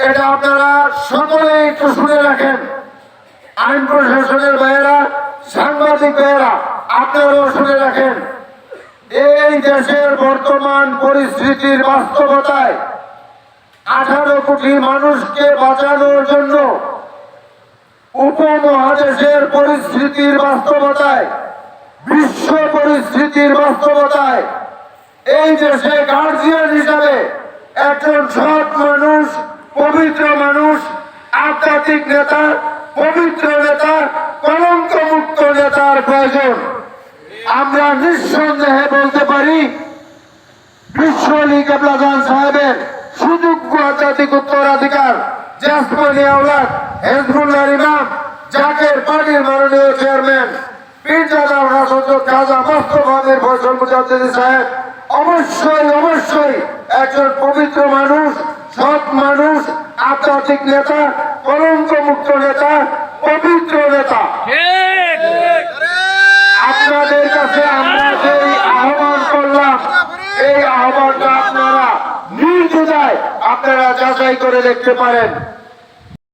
এটা আপনারা সকলেই একটু শুনে রাখেন। আইন প্রশাসনের ভাইয়েরা, সাংবাদিক ভাইয়েরা, আপনারাও শুনে রাখেন। এই দেশের বর্তমান পরিস্থিতির বাস্তবতায় 18 কোটি মানুষকে বাঁচানোর জন্য, উপমহাদেশের পরিস্থিতির বাস্তবতায়, বিশ্ব পরিস্থিতির বাস্তবতায় এই দেশে গার্জিয়ান হিসাবে একজন সৎ মানুষ, পবিত্র মানুষ, আধ্যাত্মিক নেতা, পবিত্র নেতা, কলঙ্ক মুক্ত নেতার প্রয়োজন। আমরা নিঃসন্দেহে বলতে পারি বিশ্ব লীগ আব্লাজান সাহেবের সুযোগ্য আধ্যাত্মিক উত্তরাধিকার জাসমানি আওলাদ হিজবুল্লাহর ইমাম জাকের পার্টির মাননীয় চেয়ারম্যান পীরজাদা হযরত খাজা মোস্তফা আমির ফয়সাল মুজাদ্দিদি সাহেব অবশ্যই একজন পবিত্র মানুষ, সৎ মানুষ, আধ্যাত্মিক নেতা, কলঙ্ক মুক্ত নেতা, পবিত্র নেতা। আপনাদের কাছে আমরা যেই আহ্বান করলাম, এই আহ্বানটা আপনারা নির্দ্বিধায় আপনারা যাচাই করে দেখতে পারেন।